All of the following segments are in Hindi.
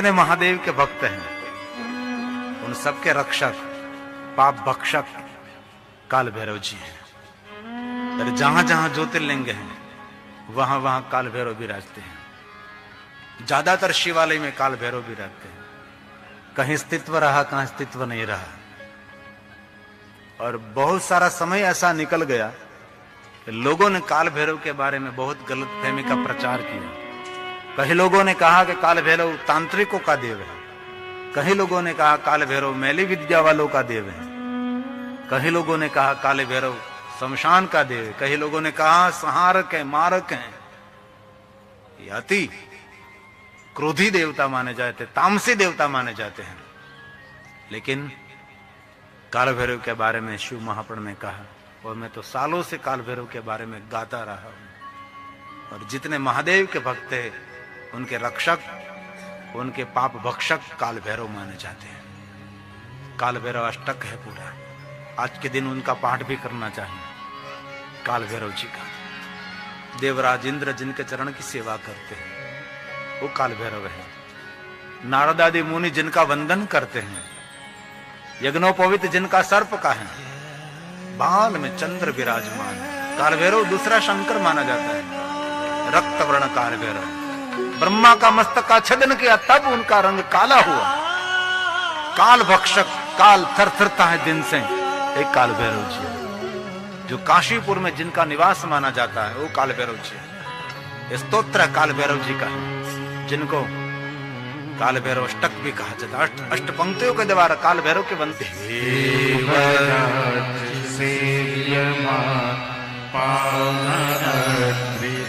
जितने महादेव के भक्त हैं उन सबके रक्षक पाप भक्षक काल भैरव जी हैं। और जहां जहां ज्योतिर्लिंग हैं वहां वहां काल भैरव भी रहते हैं। ज्यादातर शिवालय में काल भैरव भी रहते हैं। कहीं अस्तित्व रहा, कहीं अस्तित्व नहीं रहा। और बहुत सारा समय ऐसा निकल गया कि लोगों ने काल भैरव के बारे में बहुत गलत फहमी का प्रचार किया। कई लोगों ने कहा कि काल भैरव तांत्रिकों का देव है, कई लोगों ने कहा काल भैरव मैली विद्या वालों का देव है, कई लोगों ने कहा काल भैरव शमशान का देव है, कई लोगों ने कहा संहारक है, मारक है। ये अति क्रोधी देवता माने जाते, तामसी देवता माने जाते हैं। लेकिन काल भैरव के बारे में शिव महापुराण ने कहा, और मैं तो सालों से काल भैरव के बारे में गाता रहा हूं। और जितने महादेव के भक्त हैं उनके रक्षक, उनके पाप भक्षक काल भैरव माने जाते हैं। काल भैरव अष्टक है पूरा। आज के दिन उनका पाठ भी करना चाहिए काल भैरव जी का। देवराज इंद्र जिनके चरण की सेवा करते हैं वो काल भैरव है। नारद आदि मुनि जिनका वंदन करते हैं, यज्ञोपवीत जिनका सर्प का है, बाल में चंद्र विराजमान, काल भैरव दूसरा शंकर माना जाता है। रक्त वर्ण काल भैरव, ब्रह्मा का मस्तक का छेदन किया तब उनका रंग काला हुआ। काल भक्षक, काल थरथरता है दिन से, एक काल भैरव जी। जो काशीपुर में जिनका निवास माना जाता है वो काल भैरव जी। स्तोत्र काल भैरव जी का है, जिनको काल भैरव अष्टक भी कहा जाता है। अष्ट पंक्तियों के द्वारा काल भैरव के बनते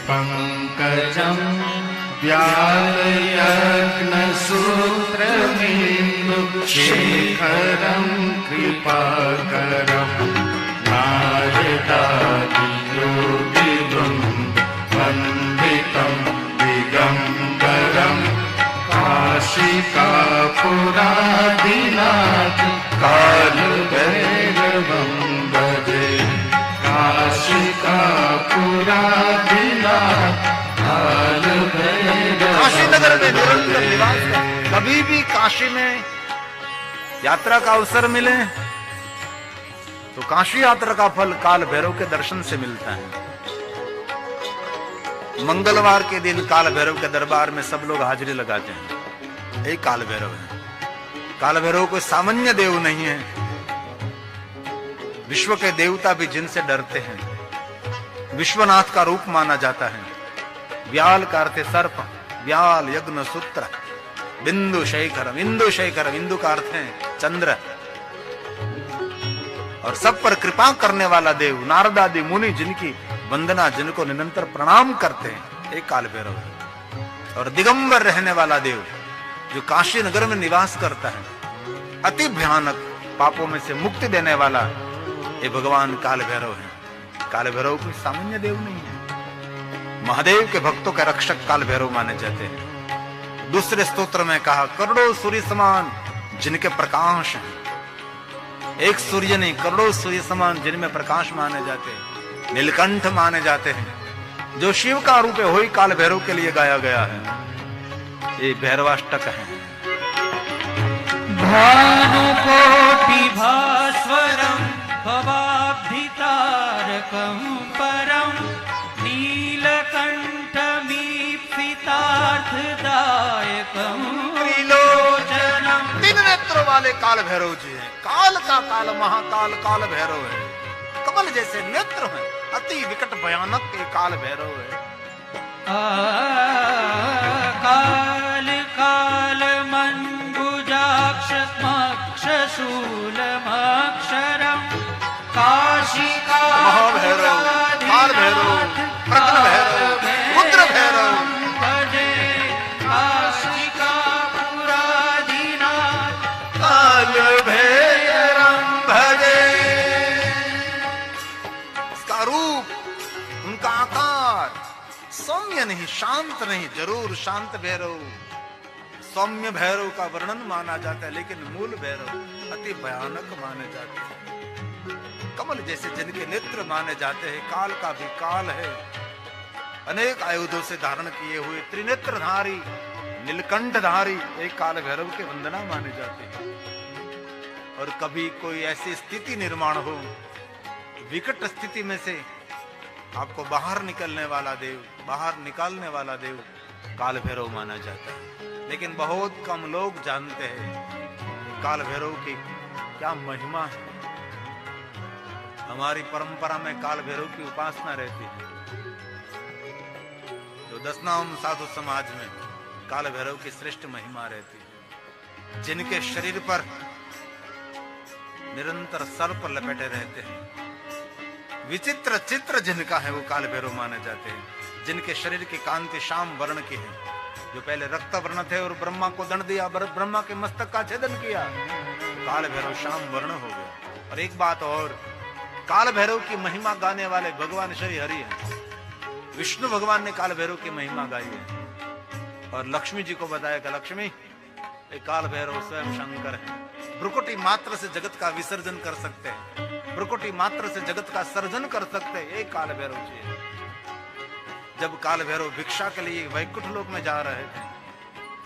पंकजम व्यालयग्न सूत्रबिंदु शेखरम कृपाकरम नारदादि योगी वृंद वंदितम दिगंबरम काशिकापुरादिनाथ काल भैरवं भजे। काशिकापुरादिनाथ काल भैरवं काशी नगर में निरंतर निवास है। कभी भी काशी में यात्रा का अवसर मिले तो काशी यात्रा का फल काल भैरव के दर्शन से मिलता है। मंगलवार के दिन काल भैरव के दरबार में सब लोग हाजिरी लगाते हैं। एक काल भैरव है। काल भैरव कोई सामान्य देव नहीं है। विश्व के देवता भी जिनसे डरते हैं। विश्वनाथ का रूप माना जाता है। व्याल का अर्थ सर्प, व्याल यज्ञ सूत्र, बिंदु शेखरम, इंदु शेखरम, इंदु का अर्थ है चंद्र। और सब पर कृपा करने वाला देव, नारद आदि मुनि जिनकी वंदना, जिनको निरंतर प्रणाम करते हैं, एक काल भैरव है। और दिगंबर रहने वाला देव जो काशी नगर में निवास करता है, अति भयानक पापों में से मुक्ति देने वाला ये भगवान काल भैरव है। काल भैरव कोई सामान्य देव नहीं है। महादेव के भक्तों के रक्षक काल भैरव माने जाते हैं। दूसरे स्तोत्र में कहा, करोड़ों सूर्य समान जिनके प्रकाश हैं। एक सूर्य नहीं, करोड़ों सूर्य समान जिनमें प्रकाश माने जाते हैं, नीलकंठ माने जाते हैं। जो शिव का रूप है वही काल भैरव के लिए गाया गया है। ये भैरवाष्टक है। भानुकोटि भास्वरम भवाब्धितारकं परम नीलकंठमीप्सितार्थदायकं त्रिलोचनम। तीन नेत्रों वाले काल भैरव जी हैं। काल का काल, महाकाल काल भैरव है। कमल जैसे नेत्र हैं, अति विकट भयानक के काल भैरव है। काल काल मंबुजाक्ष मक्ष शूलमक्षरम काशिका महाभैरव, काल भैरव, प्रकट भैरव, रुद्र भैरव। भजे काशिका पुरादिनाथ काल भैरव भजे। उसका रूप, उनका आकार सौम्य नहीं, शांत नहीं, जरूर शांत भैरव, सौम्य भैरव का वर्णन माना जाता है, लेकिन मूल भैरव अति भयानक माने जाते हैं। कमल जैसे जिनके नेत्र माने जाते हैं। काल का भी काल है, अनेक आयुधों से धारण किए हुए त्रिनेत्रधारी नीलकंठधारी एक काल भैरव के वंदना माने जाते हैं। और कभी कोई ऐसी स्थिति निर्माण हो, विकट स्थिति में से आपको बाहर निकलने वाला देव, बाहर निकालने वाला देव काल भैरव माना जाता है। लेकिन बहुत कम लोग जानते हैं काल भैरव की क्या महिमा है। हमारी परंपरा में काल भैरव की उपासना रहती है। जो 10 नाम साधु समाज में काल भैरव की श्रेष्ठ महिमा रहती है, जिनके शरीर पर निरंतर सर्प लपेटे रहते हैं, विचित्र चित्र जिनका है वो काल भैरव माने जाते हैं। जिनके शरीर की कांति श्याम वर्ण की है, जो पहले रक्त वर्ण थे और ब्रह्मा को दंड दिया, ब्रह्मा के मस्तक का छेदन किया, काल भैरव श्याम वर्ण हो गया। और एक बात और, काल भैरव की महिमा गाने वाले भगवान श्री हरि हैं। विष्णु भगवान ने काल भैरव की महिमा गाई है और लक्ष्मी जी को बताया कि लक्ष्मी, एक काल भैरव स्वयं शंकर है, भ्रुकुटी मात्र से जगत का विसर्जन कर सकते हैं, भ्रुकुटी मात्र से जगत का सर्जन कर सकते हैं, एक काल भैरव जी है। जब काल भैरव भिक्षा के लिए वैकुंठ लोक में जा रहे थे,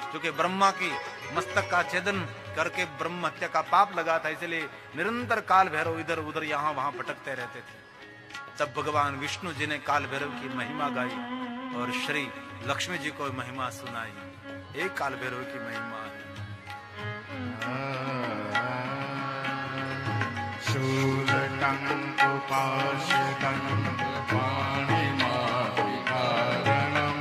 क्योंकि ब्रह्मा की मस्तक का छेदन करके ब्रह्म हत्या का पाप लगा था, इसलिए निरंतर काल भैरव इधर उधर यहाँ वहां भटकते रहते थे। तब भगवान विष्णु जी ने काल भैरव की महिमा गाई और श्री लक्ष्मी जी को महिमा सुनाई। एक काल भैरव की महिमा है। शूलटं उपाश्रितं पाणिमादिकारणं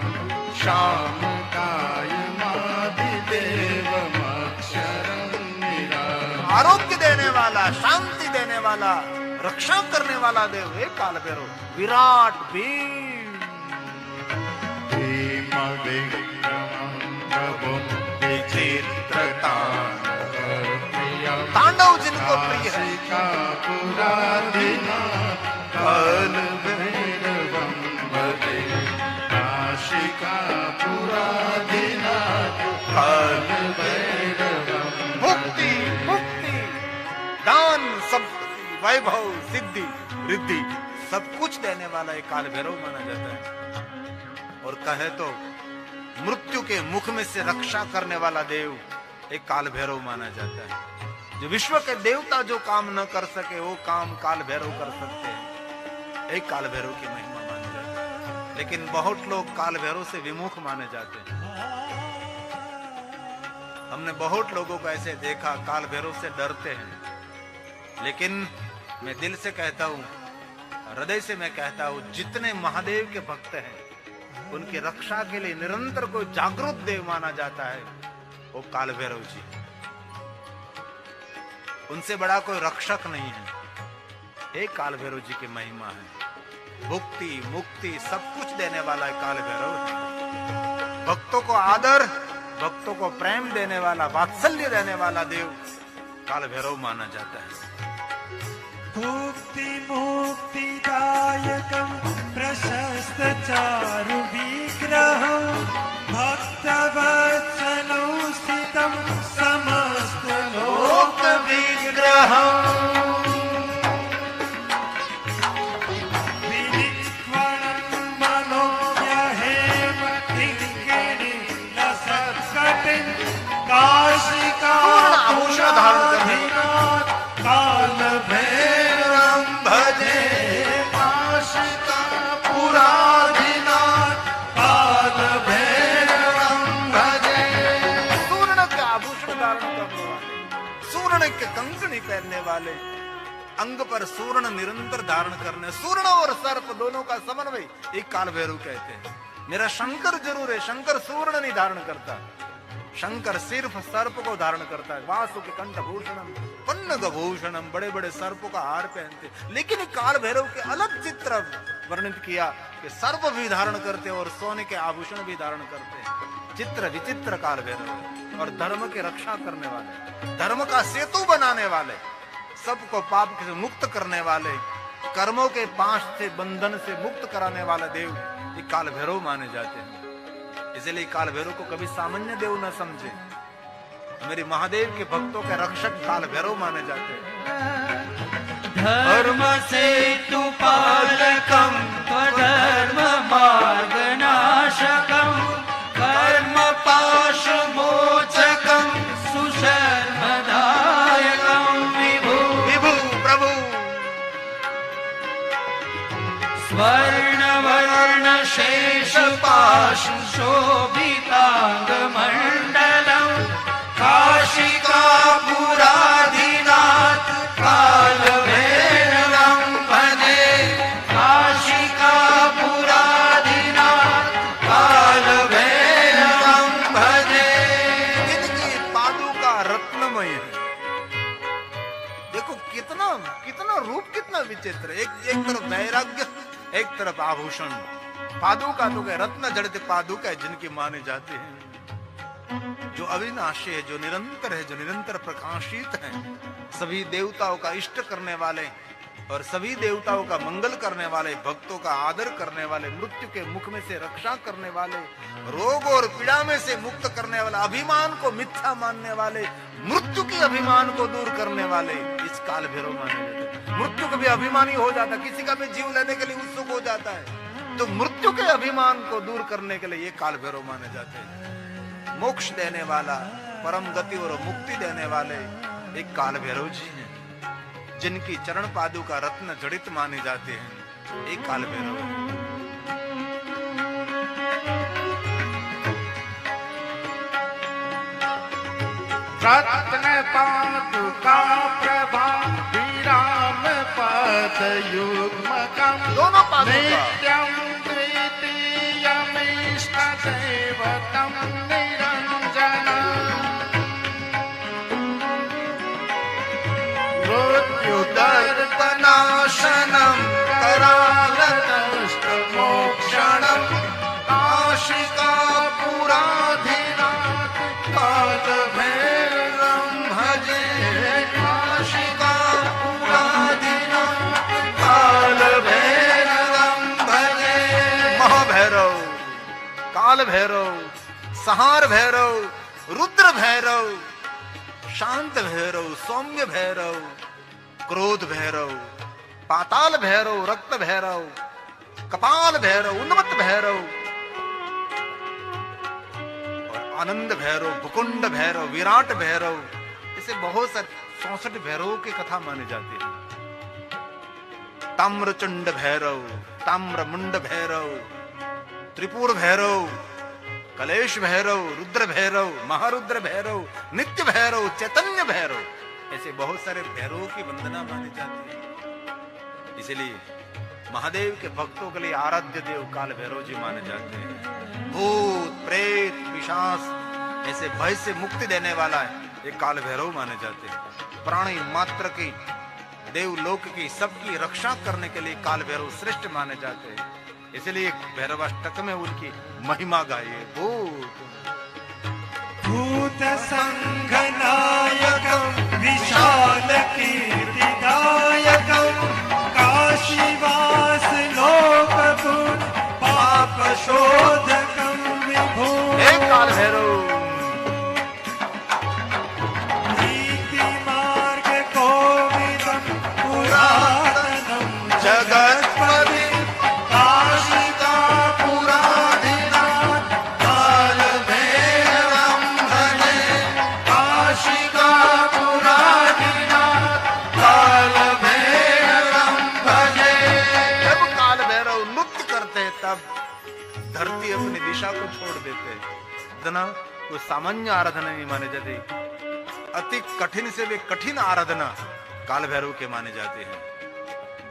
श्यामकायमादिदेवमक्षरं निरामयम्। आरोग्य देने वाला, शांति देने वाला, रक्षा करने वाला देव एक काल भैरव। विराट भीम, भीम विक्रमं प्रभुं विचित्रताण्डवप्रियं। तांडव जिनको प्रिय है, काशिकापुराधिनाथ काल भैरवं भजे। काशिकापुराधिनाथ काल भैरवं मुक्ति मुक्ति दान संपत्ति वैभव सिद्धि रिद्धि सब कुछ देने वाला एक काल भैरव माना जाता है। और कहे तो मृत्यु के मुख में से रक्षा करने वाला देव एक काल भैरव माना जाता है। जो विश्व के देवता जो काम न कर सके वो काम काल भैरव कर सकते हैं, एक काल भैरव की महिमा मानी जाती है। लेकिन बहुत लोग काल भैरव से विमुख माने जाते हैं। हमने बहुत लोगों को ऐसे देखा काल भैरव से डरते हैं। लेकिन मैं दिल से कहता हूं, हृदय से मैं कहता हूं, जितने महादेव के भक्त हैं उनकी रक्षा के लिए निरंतर कोई जागरूक देव माना जाता है वो काल भैरव जी। उनसे बड़ा कोई रक्षक नहीं है। एक काल भैरव जी की महिमा है। भुक्ति मुक्ति सब कुछ देने वाला एक काल भैरव है। भक्तों को आदर, भक्तों को प्रेम देने वाला, वात्सल्य देने वाला देव काल भैरव माना जाता है। मुक्ति मुक्तिदायकं प्रशस्त चारु विग्रहं भक्तवत्सलं स्थितं समस्त लोक विग्रहं विनिक्वणं मनोज्ञहेम किङ्किणी लसत्कटिं काशिका आभूषण धारण करने काल भैरवं भजे। काशिका पुराधिनाथ काल भैरवं भजे। स्वर्ण के आभूषण धारण करने वाले, स्वर्ण के कंकणी पहनने वाले, अंग पर स्वर्ण निरंतर धारण करने, स्वर्ण और सर्प दोनों का समन्वय एक काल भैरव कहते हैं। मेरा शंकर जरूर है, शंकर स्वर्ण नहीं धारण करता, शंकर सिर्फ सर्प को धारण करता है। वासुकि कंठभूषणम पन्नगभूषणम, बड़े बड़े सर्पों का हार पहनते। लेकिन काल भैरव के अलग चित्र वर्णित किया कि सर्प भी धारण करते और सोने के आभूषण भी धारण करते। चित्र विचित्र काल भैरव और धर्म की रक्षा करने वाले, धर्म का सेतु बनाने वाले, सबको पाप से मुक्त करने वाले, कर्मों के पाश से बंधन से मुक्त कराने वाला देव ये काल भैरव माने जाते हैं। इसलिए काल भैरव को कभी सामान्य देव न समझे। मेरे महादेव के भक्तों के रक्षक काल भैरव माने जाते हैं। धर्म सेतु पालकं त्वधर्म मार्ग नाशकं कर्म पाश दोषमोचकं सुशर्मदायकं विभु विभु प्रभु स्वर्णवर्णशेषपाशुशोभिताङ्गमण्डलं काशिकापुराधिनाथ कालभैरवं भजे काशिकापुराधिनाथ कालभैरवं भजे। इनकी पादुका रत्नमय है। देखो कितना कितना रूप कितना विचित्र, एक तरफ वैराग्य, एक तरफ आभूषण। पादुका तो क्या रत्न जड़ित पादुका है जिनकी माने जाते हैं, जो अविनाशी है, जो निरंतर है, जो निरंतर प्रकाशित है, सभी देवताओं का इष्ट करने वाले और सभी देवताओं का मंगल करने वाले, भक्तों का आदर करने वाले, मृत्यु के मुख में से रक्षा करने वाले, रोग और पीड़ा में से मुक्त करने वाले, अभिमान को मिथ्या मानने वाले, मृत्यु की अभिमान को दूर करने वाले इस काल भैरव माने जाते हैं। मृत्यु कभी अभिमानी हो जाता, किसी का भी जीव लेने के लिए उत्सुक हो जाता है, तो मृत्यु के अभिमान को दूर करने के लिए ये काल भैरव माने जाते हैं। मोक्ष देने वाला, परम गति और मुक्ति देने वाले एक काल भैरव जी हैं, जिनकी चरण पादुका रत्न जड़ित माने जाते हैं, एक काल भैरव है। रत्न पादुका प्रभा विराम पद युग्मकं दोनों पादुका नित्यं द्वितीयमिष्ट देवतं निरञ्जनम् मृत्युदर्पनाशनं करालदष्टमोक्षणं काशिकापुराधिनाथ कालभैरवं भजे काशिकापुराधिनाथ कालभैरवं भजे। महाभैरव, काल भैरव, संहार भैरव, रुद्र भैरव, शांत भैरव, सौम्य भैरव, क्रोध भैरव, पाताल भैरव, रक्त भैरव, कपाल भैरव, उन्मत्त भैरव, और आनंद भैरव, मुकुंड भैरव, विराट भैरव, ऐसे बहुत सारे 64 भैरवों की कथा मानी जाती है। ताम्रचंड भैरव, ताम्रमुंड भैरव, त्रिपुर भैरव, कलेश भैरव, रुद्र भैरव, महारुद्र भैरव, नित्य भैरव, चैतन्य भैरव, ऐसे बहुत सारे भैरवों की वंदना मानी जाती है। इसलिए महादेव के भक्तों के लिए आराध्य देव काल भैरव जी माने जाते हैं। भूत प्रेत पिशाच ऐसे भय से मुक्ति देने वाला है, ये काल भैरव माने जाते हैं। प्राणी मात्र की, देवलोक की, सबकी रक्षा करने के लिए काल भैरव श्रेष्ठ माने जाते हैं। इसलिए भैरवाष्टक में उनकी महिमा गाइए। भूत संघनायकं विशाल कीर्तिदायकं काशीवास लोकभूत पाप शोधकं विभो एक काल भैरव नीति मार्ग कोविदं पुरातनं जगत्पति काशिकापुराधिनाथ कालभैरवं भजे काशिकापुराधिनाथ कालभैरवं भजे। जब काल भैरव नृत्य करते हैं तब धरती अपनी दिशा को छोड़ देते हैं। इतना वो सामान्य आराधना नहीं माने जाते, अति कठिन से भी कठिन आराधना काल भैरव के माने जाते हैं।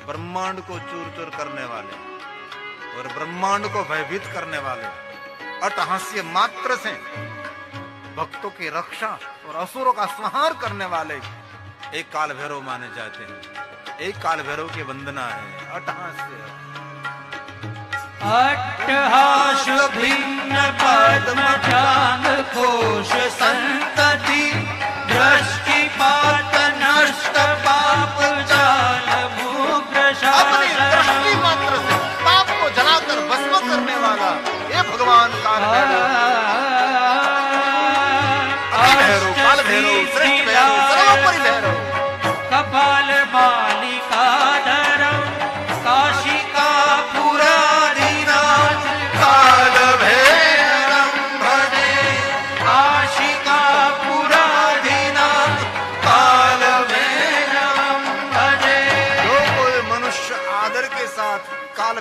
ब्रह्मांड को चूर चूर करने वाले और ब्रह्मांड को भयभीत करने वाले, अट्टहास्य मात्र से भक्तों की रक्षा और असुरों का संहार करने वाले एक काल भैरव माने जाते हैं। एक काल भैरव की वंदना है अट्टहास्य। अट्टहास भिन्न पद्म जांग कोश संतति दृष्टिपात नष्ट पाप जाल मुग्र अपनी दृष्टि मात्र से पाप को जलाकर भस्म करने वाला ये भगवान काल भैरव। अति भैरव, काल भैरव, श्रेष्ठ भैरव, सर्वोपरि भैरव। कपाल बालिकाधरं काशिकापुराधिनाथ काल भैरवं भजे काल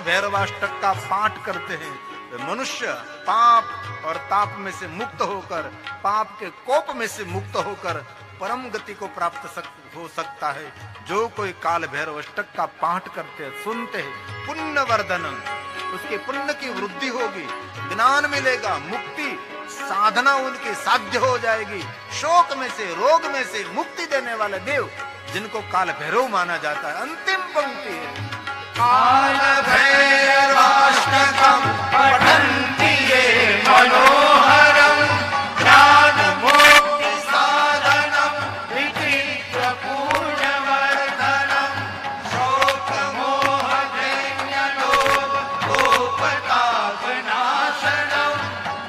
भैरवाष्टक का पाठ करते हैं तो मनुष्य पाप और ताप में से मुक्त होकर, पाप के कोप में से मुक्त होकर परम गति को प्राप्त हो सकता है। जो कोई काल भैरव अष्टक का पाठ करते हैं, सुनते हैं, पुण्य वर्धनम, उसके पुण्य की वृद्धि होगी, ज्ञान मिलेगा, मुक्ति साधना उनकी साध्य हो जाएगी। शोक में से, रोग में से मुक्ति देने वाले देव जिनको काल भैरव माना जाता है। अंतिम पंक्ति है, काल भैरवाष्टकम् पठन्ति ये मनोहरम् ज्ञान मोक्ति साधनम् विचित्र पुण्यवर्धनम् शोक मोह दैन्य लोभ कोपताप नाशनम्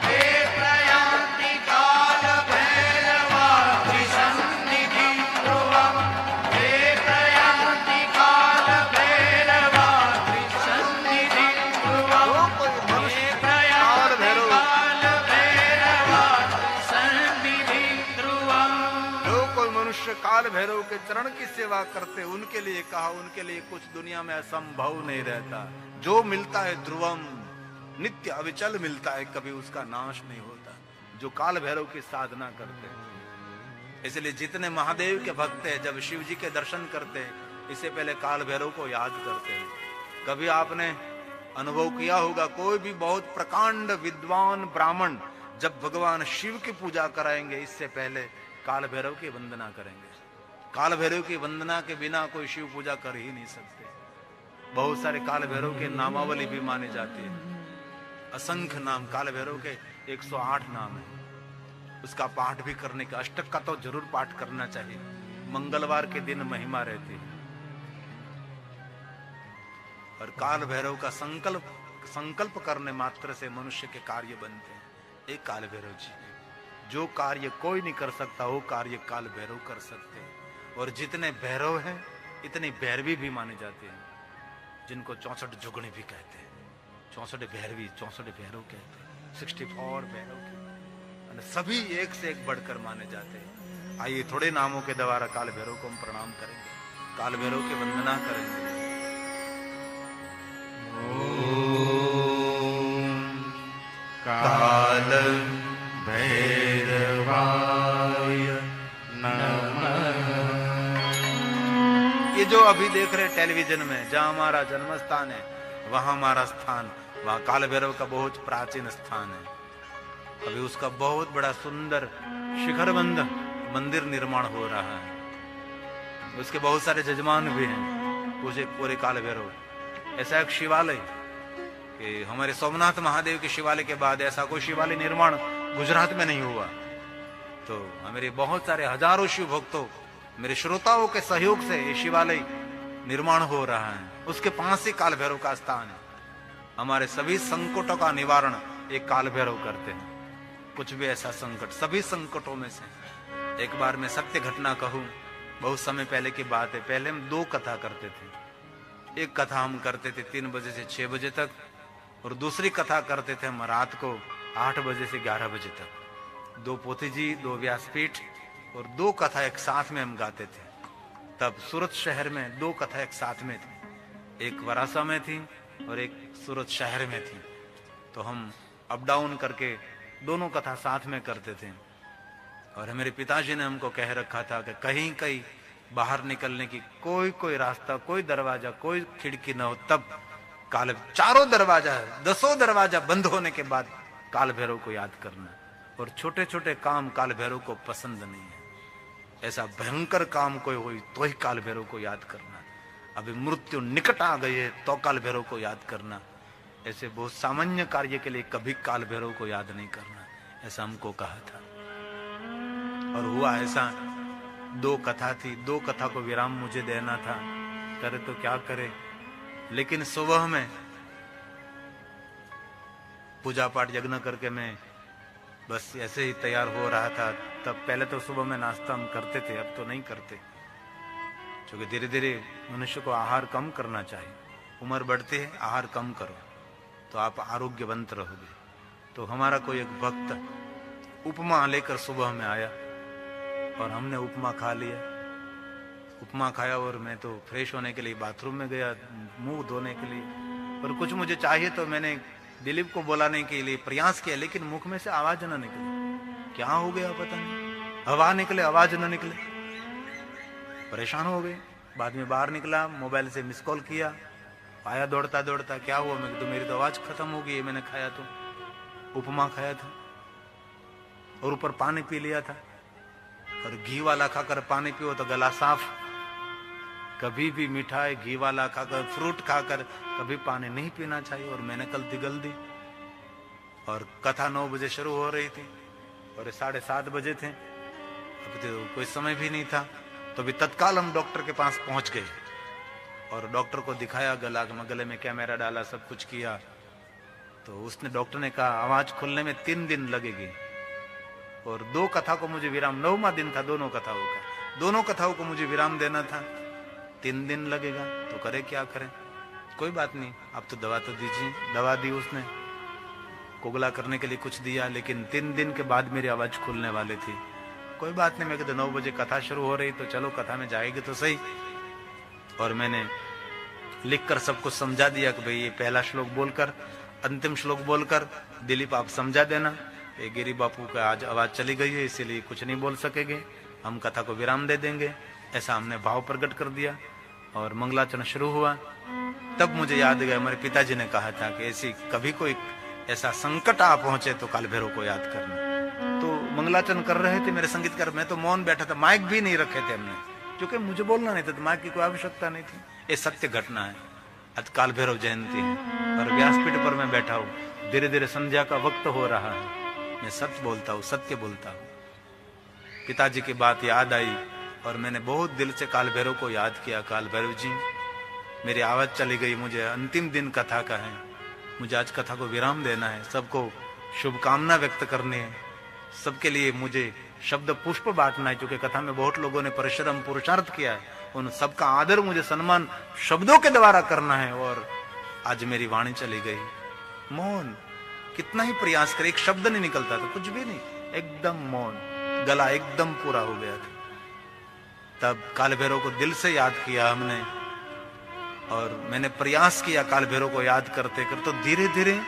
हे प्रयान्ति काल भैरवात्रि सन्निधिं ध्रुवम् हे प्रयान्ति काल भैरवात्रि सन्निधिं ध्रुवम् हे प्रयान्ति काल भैरवात्रि सन्निधिं ध्रुवम्। जो कोई मनुष्य काल भैरव के चरण की सेवा करते, उनके लिए कहा, उनके लिए कुछ दुनिया में असंभव नहीं रहता। जो मिलता है ध्रुवम, नित्य अविचल मिलता है, कभी उसका नाश नहीं होता। जो काल भैरव की साधना करते हैं, इसलिए जितने महादेव के भक्त हैं, जब शिव जी के दर्शन करते हैं, इससे पहले काल भैरव को याद करते हैं। कभी आपने अनुभव किया होगा, कोई भी बहुत प्रकांड विद्वान ब्राह्मण जब भगवान शिव की पूजा कराएंगे, इससे पहले काल भैरव की वंदना करेंगे। काल भैरव की वंदना के बिना कोई शिव पूजा कर ही नहीं सकते। बहुत सारे काल भैरव के नामावली भी माने जाती है, असंख्य नाम काल भैरव के 108 नाम है। उसका पाठ भी करने का, अष्टक का तो जरूर पाठ करना चाहिए। मंगलवार के दिन महिमा रहती है। और काल भैरव का संकल्प करने मात्र से मनुष्य के कार्य बनते हैं। एक काल भैरव जी, जो कार्य कोई नहीं कर सकता वो कार्य काल भैरव कर सकते हैं। और जितने भैरव हैं इतने भैरवी भी माने जाते हैं, जिनको 64 जुगनी भी कहते हैं, 64 भैरवी, 64 भैरव कहते हैं, 64 भैरव के सभी एक से एक बढ़कर माने जाते हैं। आइए थोड़े नामों के द्वारा काल भैरव को हम प्रणाम करेंगे, काल भैरव की वंदना करेंगे। काल भैरवाय नमः। ये जो अभी देख रहे टेलीविजन में, जहाँ हमारा जन्म स्थान है, वहां हमारा स्थान, वहां काल भैरव का बहुत प्राचीन स्थान है। अभी उसका बहुत बड़ा सुंदर शिखरबंद मंदिर निर्माण हो रहा है। उसके बहुत सारे जजमान भी हैं, पूरे काल भैरव। ऐसा एक शिवालय कि हमारे सोमनाथ महादेव के शिवालय के बाद ऐसा कोई शिवालय निर्माण गुजरात में नहीं हुआ। तो हमारे बहुत सारे हजारों शिव भक्तों, मेरे श्रोताओं के सहयोग से ये शिवालय निर्माण हो रहा है। उसके पास ही काल भैरव का स्थान है। हमारे सभी संकटों का निवारण एक काल भैरव करते हैं। कुछ भी ऐसा संकट, सभी संकटों में से एक बार मैं सत्य घटना कहूं, बहुत समय पहले की बात है। पहले हम 2 कथा करते थे। एक कथा हम करते थे 3 बजे से 6 बजे तक, और दूसरी कथा करते थे हम रात को 8 बजे से 11 बजे तक। 2 पोथी जी, 2 व्यासपीठ और 2 कथा एक साथ में हम गाते थे। तब सूरत शहर में 2 कथा एक साथ में थी, एक वरासा में थी और एक सूरत शहर में थी। तो हम अप डाउन करके दोनों कथा साथ में करते थे। और मेरे पिताजी ने हमको कह रखा था कि कहीं कहीं बाहर निकलने की कोई रास्ता, कोई दरवाजा, कोई खिड़की न हो, तब चारों दरवाजा, 10 दरवाजा बंद होने के बाद काल भैरव को याद करना। और छोटे छोटे काम काल भैरव को पसंद नहीं है। ऐसा भयंकर काम कोई हो तो ही काल भैरव को याद करना। अभी मृत्यु निकट आ गई है तो काल भैरव को याद करना। ऐसे बहुत सामान्य कार्य के लिए कभी काल भैरव को याद नहीं करना, ऐसा हमको कहा था। और हुआ ऐसा, 2 कथा थी, 2 कथा को विराम मुझे देना था, करे तो क्या करे। लेकिन सुबह में पूजा पाठ यज्ञ करके मैं बस ऐसे ही तैयार हो रहा था। तब पहले तो सुबह में नाश्ता हम करते थे, अब तो नहीं करते, क्योंकि धीरे धीरे मनुष्य को आहार कम करना चाहिए। उम्र बढ़ती है, आहार कम करो तो आप आरोग्यवंत रहोगे। तो हमारा कोई एक भक्त उपमा लेकर सुबह में आया और हमने उपमा खा लिया। उपमा खाया और मैं तो फ्रेश होने के लिए बाथरूम में गया, मुंह धोने के लिए। और कुछ मुझे चाहिए तो मैंने दिलीप को बुलाने के लिए प्रयास किया, लेकिन मुख में से आवाज न निकली। क्या हो गया पता नहीं, हवा निकले आवाज न निकले। परेशान हो गए। बाद में बाहर निकला, मोबाइल से मिस कॉल किया, आया दौड़ता दौड़ता, क्या हुआ? मैं तो मेरी तो आवाज खत्म हो गई, मैंने खाया तो उपमा खाया था और ऊपर पानी पी लिया था, और घी वाला खाकर पानी पियो तो गला साफ। कभी भी मिठाई घी वाला खाकर, फ्रूट खाकर कभी पानी नहीं पीना चाहिए। और मैंने गलती गल दी। और कथा 9 बजे शुरू हो रही थी और 7:30 बजे थे। अब तो कोई समय भी नहीं था, तो भी तत्काल हम डॉक्टर के पास पहुंच गए और डॉक्टर को दिखाया, गले में कैमरा डाला, सब कुछ किया। तो उसने, डॉक्टर ने कहा आवाज खुलने में 3 दिन लगेगी और 2 कथा को मुझे विराम, 9वां दिन था दोनों कथाओं को मुझे विराम देना था। 3 दिन लगेगा तो करे क्या करें? कोई बात नहीं, आप तो दवा तो दीजिए। दवा दी उसने, कोगला करने के लिए कुछ दिया, लेकिन 3 दिन के बाद मेरी आवाज खुलने वाली थी। कोई बात नहीं, मैं कहता 9 बजे कथा शुरू हो रही तो चलो कथा में जाएगी तो सही। और मैंने लिखकर सबको समझा दिया कि भाई ये पहला श्लोक बोलकर, अंतिम श्लोक बोलकर दिलीप आप समझा देना। ये गिरी बापू का आज आवाज चली गई है, इसीलिए कुछ नहीं बोल सकेंगे, हम कथा को विराम दे देंगे। ऐसा हमने भाव प्रकट कर दिया और मंगलाचरण शुरू हुआ। तब मुझे याद गया, हमारे पिताजी ने कहा था कि ऐसी कभी कोई ऐसा संकट आ पहुंचे तो काल भैरव को याद करना। तो मंगलाचरण कर रहे थे मेरे संगीतकार, मैं तो मौन बैठा था, माइक भी नहीं रखे थे हमने, क्योंकि मुझे बोलना नहीं था, तो माइक की कोई आवश्यकता नहीं थी। ये सत्य घटना है। आज काल भैरव जयंती है और व्यासपीठ पर मैं बैठा हूँ, धीरे धीरे संध्या का वक्त हो रहा है। मैं सच बोलता हूँ, सत्य बोलता हूँ। पिताजी की बात याद आई और मैंने बहुत दिल से काल भैरव को याद किया। काल भैरव जी, मेरी आवाज चली गई, मुझे अंतिम दिन कथा का है, मुझे आज कथा को विराम देना है, सबको शुभकामना व्यक्त करनी है, सबके लिए मुझे शब्द पुष्प बांटना है, क्योंकि कथा में बहुत लोगों ने परिश्रम पुरुषार्थ किया है, उन सबका आदर मुझे सम्मान शब्दों के द्वारा करना है। और आज मेरी वाणी चली गई, मौन, कितना ही प्रयास करे, एक शब्द नहीं निकलता था, कुछ भी नहीं, एकदम मौन, गला एकदम पूरा हो गया था। तब काल भैरव को दिल से याद किया हमने और मैंने प्रयास किया काल भैरव को याद करते करते, तो धीरे धीरे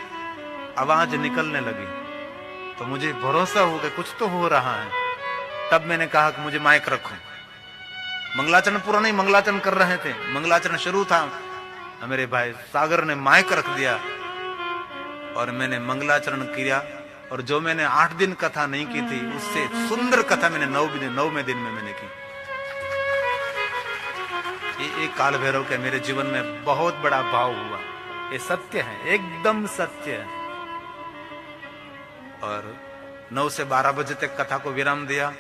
आवाज निकलने लगी। तो मुझे भरोसा हो गया कुछ तो हो रहा है। तब मैंने कहा कि मुझे माइक रखो। मंगलाचरण पूरा नहीं, मंगलाचरण कर रहे थे, मंगलाचरण शुरू था, मेरे भाई सागर ने माइक रख दिया और मैंने मंगलाचरण किया। और जो मैंने 8 दिन कथा नहीं की थी, उससे सुंदर कथा मैंने 9वें दिन में मैंने की। ये काल भैरव के मेरे जीवन में बहुत बड़ा भाव हुआ। ये सत्य है, एकदम सत्य है। और 9 से 12 बजे तक कथा को विराम दिया।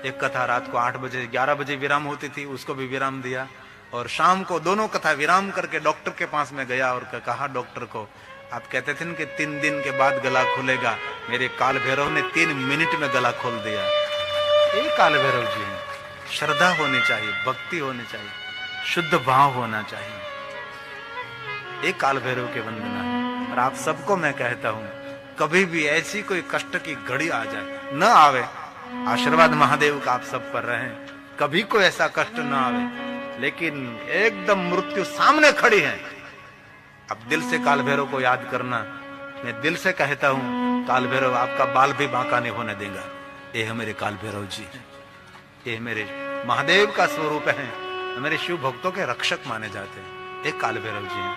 एक कथा रात को 8 बजे 11 बजे विराम होती थी, उसको भी विराम दिया। और शाम को दोनों कथा विराम करके डॉक्टर के पास में गया और कहा डॉक्टर को, आप कहते थे कि 3 दिन के बाद गला खुलेगा, मेरे काल भैरव ने 3 मिनट में गला खोल दिया। ये काल भैरव जी है। श्रद्धा होनी चाहिए, भक्ति होनी चाहिए, शुद्ध भाव होना चाहिए। एक काल भैरव के वंदना है। और आप सबको मैं कहता हूं, कभी भी ऐसी कोई कष्ट की घड़ी आ जाए, न आवे, आशीर्वाद महादेव का आप सब पर रहे, कभी कोई ऐसा कष्ट न आवे, लेकिन एकदम मृत्यु सामने खड़ी है, अब दिल से काल भैरव को याद करना। मैं दिल से कहता हूं, काल भैरव आपका बाल भी बांका नहीं होने देगा। ये है मेरे काल भैरव जी, ये मेरे महादेव का स्वरूप है, मेरे शिव भक्तों के रक्षक माने जाते हैं। एक काल भैरव जी हैं।